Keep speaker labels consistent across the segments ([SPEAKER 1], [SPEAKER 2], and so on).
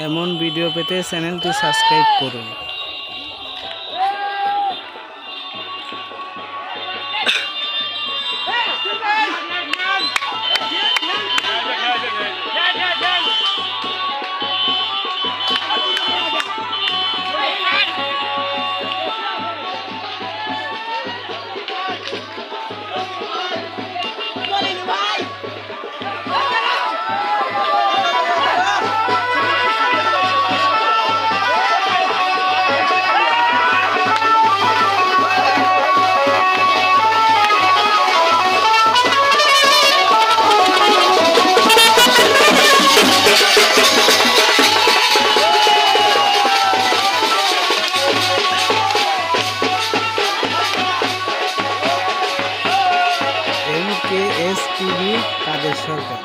[SPEAKER 1] এমন ভিডিও পেতে চ্যানেলটি সাবস্ক্রাইব করুন। MKS টিভি কাদের সরকার।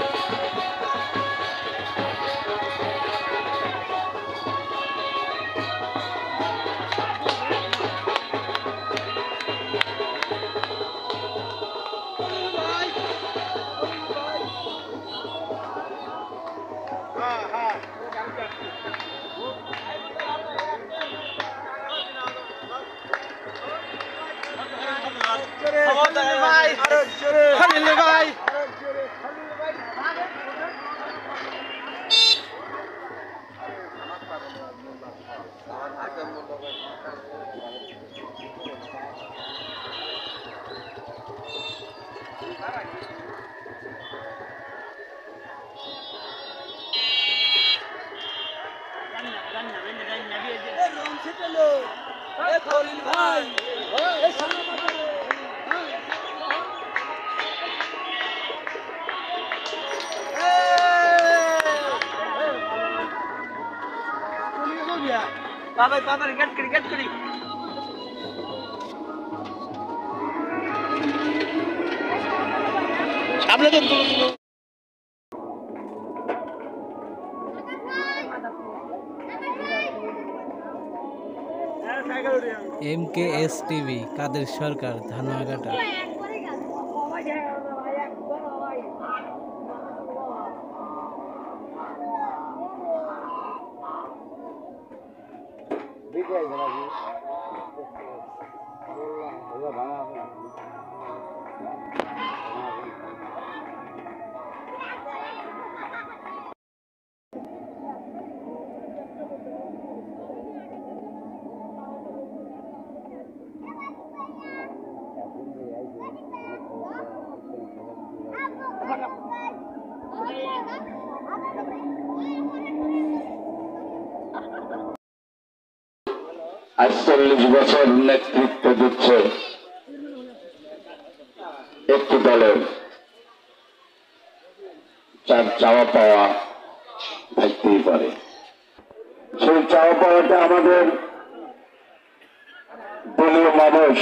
[SPEAKER 1] MKS টিভি কাদের সরকার, ধানুয়াঘাটা।
[SPEAKER 2] আজ 40 বছর নেতৃত্ব দিচ্ছে একটি দলের, যার চাওয়া পাওয়া থাকতেই পারে। সেই চাওয়া পাওয়াটা আমাদের দলীয় মানুষ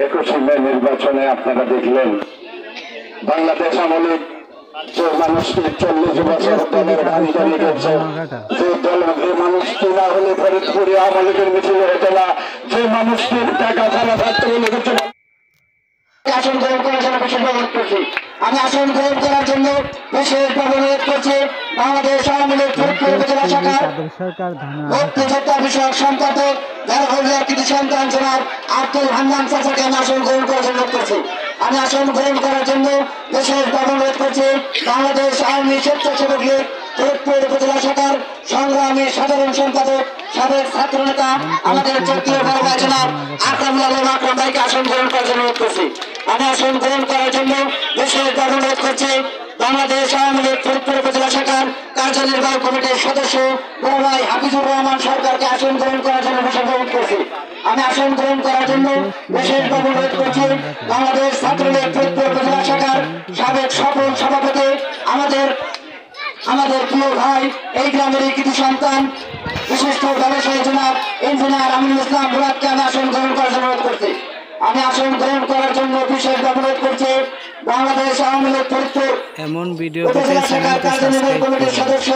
[SPEAKER 2] 21 মে নির্বাচনে আপনারা দেখলেন। বাংলাদেশ আমলে যে মানুষটি 40 বছর দলের ভাগিদারি করছে, যে মানুষটি না হলে ফরিদপুরে আওয়ামী লীগের মিছিল হতো না, যে মানুষটির টাকা ছাড়া থাকতে হলে কিছু আসন গ্রহণ করার জন্য বিশেষ অনুরোধ করছি। আমি আসন গ্রহণ করার জন্য বিশেষভাবে অনুরোধ করছি বাংলাদেশ আওয়ামী লীগ ফরিদপুর উপজেলা শাখার মুক্তিযোদ্ধা বিষয়ক সম্পাদক কৃতি সন্তান জনাব আব্দুল হান্নান চাচাকে আমি আসন গ্রহণ করার জন্য অনুরোধ করছি। আমি আসন গ্রহণ করার জন্য বিশেষভাবে অনুরোধ করছি বাংলাদেশ আওয়ামী স্বেচ্ছাসেবক লীগ ফরিদপুর উপজেলা শাখার সংগ্রামী সাধারণ সম্পাদক সাবেক ছাত্র নেতা আমাদের জাতীয় বড় ভাই জনাব আকরামুল আলম আকরাম ভাইকে আসন গ্রহণ করার জন্য অনুরোধ করছি। আমি আসন গ্রহণ করার জন্য বিশেষভাবে অনুরোধ করছি বাংলাদেশ আওয়ামী লীগ ফরিদপুর উপজেলা শাখার কার্যনির্বাহী কমিটির সদস্য বড় ভাই হাফিজুর রহমান সরকারকে আসন গ্রহণ করার জন্য বিশেষ অনুরোধ করছি। আমি আসন গ্রহণ করার জন্য বিশেষভাবে অনুরোধ করছি বাংলাদেশ ছাত্রলীগ ফরিদপুর উপজেলা শাখার সাবেক সফল সভাপতি আমাদের প্রিয় ভাই এই গ্রামের কৃতি সন্তান বিশিষ্ট ব্যবসায়ী জনাব ইঞ্জিনিয়ার আমিনুল ইসলাম মুরাদকে আমি আসন গ্রহণ করার জন্য অনুরোধ করছি। আমি আসন গ্রহণ করার জন্য বিশেষ অনুরোধ করছি বাংলাদেশ আওয়ামী লীগ ফরিদপুর
[SPEAKER 1] এমন ভিডিও পেতে
[SPEAKER 2] উপজেলা শাখার
[SPEAKER 1] চ্যানেলটি
[SPEAKER 2] কার্যনির্বাহী
[SPEAKER 1] সাবস্ক্রাইব
[SPEAKER 2] কমিটির
[SPEAKER 1] করুন।
[SPEAKER 2] সদস্য